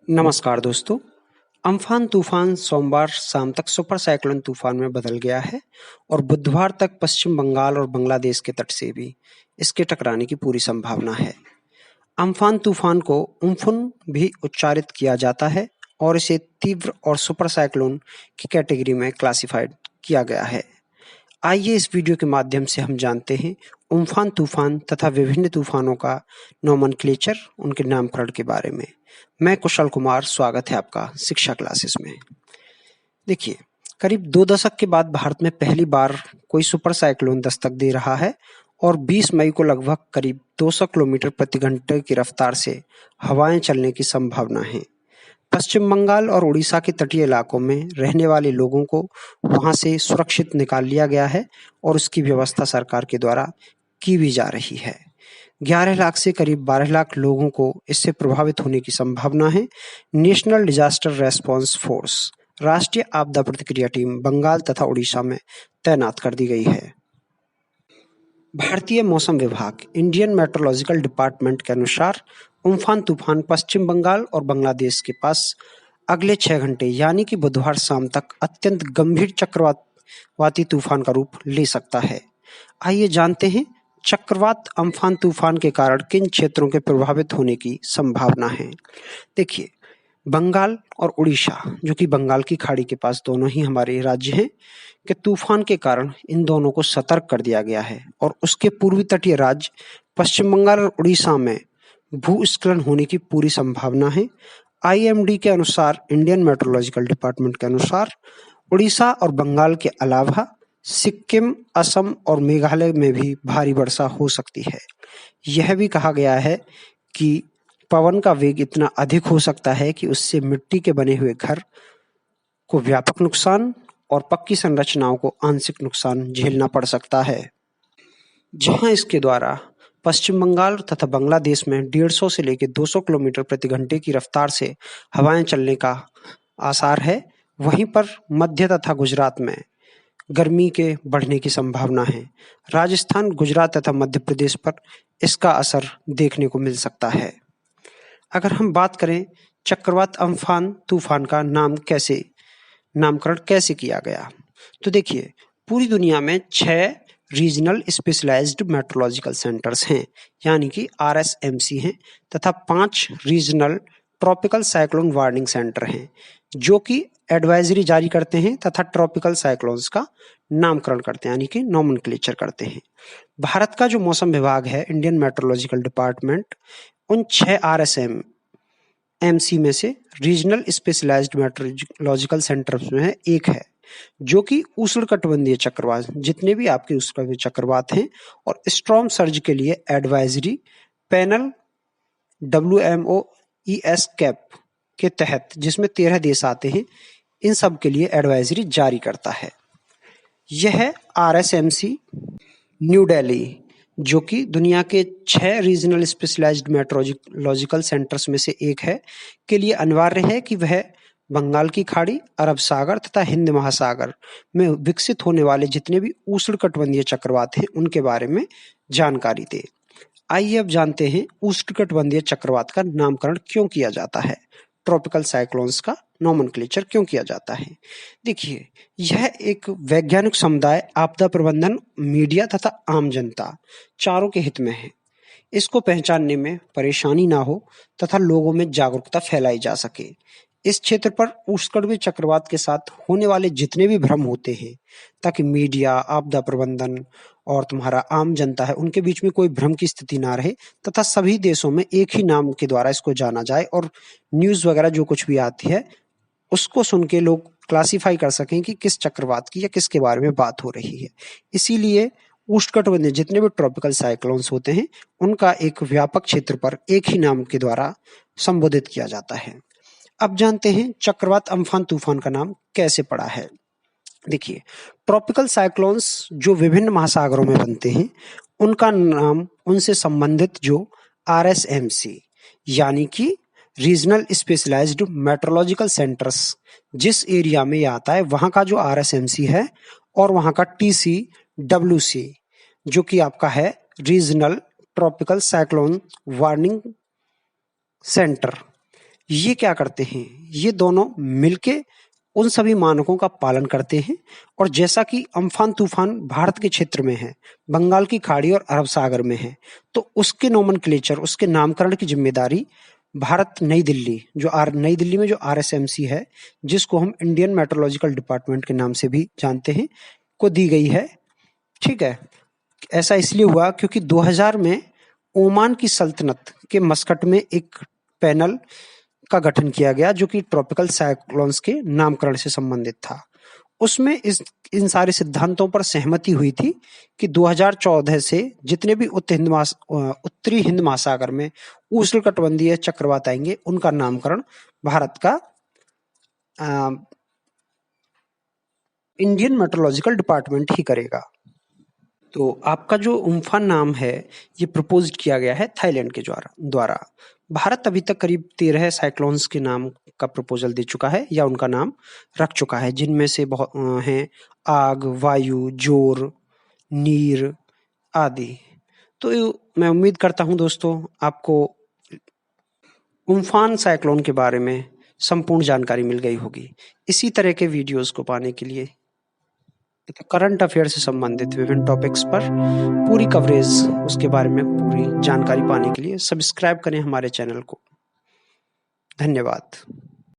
नमस्कार दोस्तों। अम्फान तूफान सोमवार शाम तक सुपर साइक्लोन तूफान में बदल गया है और बुधवार तक पश्चिम बंगाल और बांग्लादेश के तट से भी इसके टकराने की पूरी संभावना है। अम्फान तूफान को उम्फुन भी उच्चारित किया जाता है और इसे तीव्र और सुपर साइक्लोन की कैटेगरी में क्लासिफाइड किया गया है। आइए इस वीडियो के माध्यम से हम जानते हैं उम्फान तूफान तथा विभिन्न तूफानों का नोमेनक्लेचर, उनके नामकरण के बारे में। मैं कुशल कुमार, स्वागत है आपका शिक्षा क्लासेस में। देखिए, करीब 2 दशक के बाद भारत में पहली बार कोई सुपर साइक्लोन दस्तक दे रहा है और 20 मई को लगभग करीब 200 किलोमीटर प्रति घंटे की रफ्तार से हवाएं चलने की संभावना है। पश्चिम बंगाल और उड़ीसा के तटीय इलाकों में रहने वाले लोगों को वहां से सुरक्षित निकाल लिया गया है और उसकी व्यवस्था सरकार के द्वारा की भी जा रही है। 11 लाख से करीब 12 लाख लोगों को इससे प्रभावित होने की संभावना है। नेशनल डिजास्टर रेस्पॉन्स फोर्स, राष्ट्रीय आपदा प्रतिक्रिया टीम बंगाल तथा उड़ीसा में तैनात कर दी गई है। भारतीय मौसम विभाग, इंडियन मेट्रोलॉजिकल डिपार्टमेंट के अनुसार उम्फान तूफान पश्चिम बंगाल और बांग्लादेश के पास अगले 6 घंटे यानी कि बुधवार शाम तक अत्यंत गंभीर चक्रवाती तूफान का रूप ले सकता है। आइए जानते हैं चक्रवात अम्फान तूफान के कारण किन क्षेत्रों के प्रभावित होने की संभावना है। देखिए, बंगाल और उड़ीसा, जो कि बंगाल की खाड़ी के पास दोनों ही हमारे राज्य हैं, के तूफान के कारण इन दोनों को सतर्क कर दिया गया है और उसके पूर्वी तटीय राज्य पश्चिम बंगाल और उड़ीसा में भूस्खलन होने की पूरी संभावना है। आईएमडी के अनुसार, इंडियन मेट्रोलॉजिकल डिपार्टमेंट के अनुसार, उड़ीसा और बंगाल के अलावा सिक्किम, असम और मेघालय में भी भारी वर्षा हो सकती है। यह भी कहा गया है कि पवन का वेग इतना अधिक हो सकता है कि उससे मिट्टी के बने हुए घर को व्यापक नुकसान और पक्की संरचनाओं को आंशिक नुकसान झेलना पड़ सकता है। जहां इसके द्वारा पश्चिम बंगाल तथा बांग्लादेश में 150 से लेकर 200 किलोमीटर प्रति घंटे की रफ्तार से हवाएं चलने का आसार है, वहीं पर मध्य तथा गुजरात में गर्मी के बढ़ने की संभावना है। राजस्थान, गुजरात तथा मध्य प्रदेश पर इसका असर देखने को मिल सकता है। अगर हम बात करें चक्रवात अम्फान तूफान का नामकरण कैसे किया गया, तो देखिए, पूरी दुनिया में 6 रीजनल स्पेशलाइज्ड मेट्रोलॉजिकल सेंटर्स हैं, यानी कि RSMC हैं, तथा 5 regional tropical cyclone warning centre हैं, जो कि एडवाइजरी जारी करते हैं तथा ट्रॉपिकल साइक्लोन्स का नामकरण करते हैं, यानी कि नोमेनक्लेचर करते हैं। भारत का जो मौसम विभाग है, इंडियन मेट्रोलॉजिकल डिपार्टमेंट, उन 6 RSMC में से रीजनल स्पेशलाइज्ड मेट्रोलॉजिकल सेंटर्स में एक है, जो कि उष्णकटिबंधीय चक्रवात, जितने भी आपके उष्णकटिबंधीय चक्रवात हैं और स्टॉर्म सर्ज के लिए एडवाइजरी पैनल WMOES कैप के तहत, जिसमें 13 देश आते हैं, इन सब के लिए एडवाइजरी जारी करता है। यह RSMC न्यू दिल्ली, जो कि दुनिया के 6 रीजनल स्पेशलाइज्ड मेट्रोलॉजिकल सेंटर्स में से एक है, के लिए अनिवार्य है कि वह बंगाल की खाड़ी, अरब सागर तथा हिंद महासागर में विकसित होने वाले जितने भी उष्णकटिबंधीय चक्रवात हैं, उनके बारे में जानकारी दे। आइए अब जानते हैं उष्णकटिबंधीय चक्रवात का नामकरण क्यों किया जाता है, ट्रॉपिकल साइक्लोन्स का नोमेनक्लेचर क्यों किया जाता है। देखिए, यह एक वैज्ञानिक समुदाय, आपदा प्रबंधन, मीडिया तथा आम जनता चारों के हित में है। इसको पहचानने में परेशानी ना हो तथा लोगों में जागरूकता फैलाई जा सके। इस क्षेत्र पर उष्णकटिबंधीय चक्रवात के साथ होने वाले जितने भी भ्रम होते हैं, ताकि मीडिया, आपदा प्रबंधन और तुम्हारा आम जनता है, उनके बीच में कोई भ्रम की स्थिति ना रहे तथा सभी देशों में एक ही नाम के द्वारा इसको जाना जाए और न्यूज़ वगैरह जो कुछ भी आती है उसको सुन के लोग क्लासिफाई कर सकें कि किस चक्रवात की या किसके बारे में बात हो रही है। इसीलिए उष्णकटिबंधीय जितने भी ट्रॉपिकल साइक्लोन्स होते हैं, उनका एक व्यापक क्षेत्र पर एक ही नाम के द्वारा संबोधित किया जाता है। अब जानते हैं चक्रवात अम्फान तूफान का नाम कैसे पड़ा है। देखिए, ट्रॉपिकल साइक्लोन्स जो विभिन्न महासागरों में बनते हैं, उनका नाम उनसे संबंधित जो RSMC यानी कि रीजनल स्पेशलाइज्ड मेट्रोलॉजिकल सेंटर्स जिस एरिया में ये आता है, वहां का जो RSMC है, और वहां का TCWC जो कि आपका है regional tropical cyclone warning centre, ये क्या करते हैं, ये दोनों मिलके उन सभी मानकों का पालन करते हैं। और जैसा कि अम्फान तूफान भारत के क्षेत्र में है, बंगाल की खाड़ी और अरब सागर में है, तो उसके नोमेनक्लेचर, उसके नामकरण की जिम्मेदारी भारत नई दिल्ली नई दिल्ली में जो आरएसएमसी है, जिसको हम इंडियन मेट्रोलॉजिकल डिपार्टमेंट के नाम से भी जानते हैं, को दी गई है। ठीक है, ऐसा इसलिए हुआ क्योंकि 2000 में ओमान की सल्तनत के मस्कट में एक पैनल का गठन किया गया जो कि ट्रॉपिकल साइक्लोन्स के नामकरण से संबंधित था। उसमें इन सारे सिद्धांतों पर सहमति हुई थी कि 2014 से जितने भी उत्तरी हिंद महासागर में उष्णकटिबंधीय चक्रवात आएंगे, उनका नामकरण भारत का इंडियन मेट्रोलॉजिकल डिपार्टमेंट ही करेगा। तो आपका जो उम्फान नाम है, ये प्रपोज किया गया है थाईलैंड के द्वारा। भारत अभी तक करीब 13 साइक्लोन्स के नाम का प्रपोजल दे चुका है या उनका नाम रख चुका है, जिनमें से बहुत हैं आग, वायु, जोर, नीर आदि। तो मैं उम्मीद करता हूं दोस्तों, आपको उम्फान साइक्लोन के बारे में संपूर्ण जानकारी मिल गई होगी। इसी तरह के वीडियोस को पाने के लिए करंट अफेयर से संबंधित विभिन्न टॉपिक्स पर पूरी कवरेज, उसके बारे में पूरी जानकारी पाने के लिए सब्सक्राइब करें हमारे चैनल को। धन्यवाद।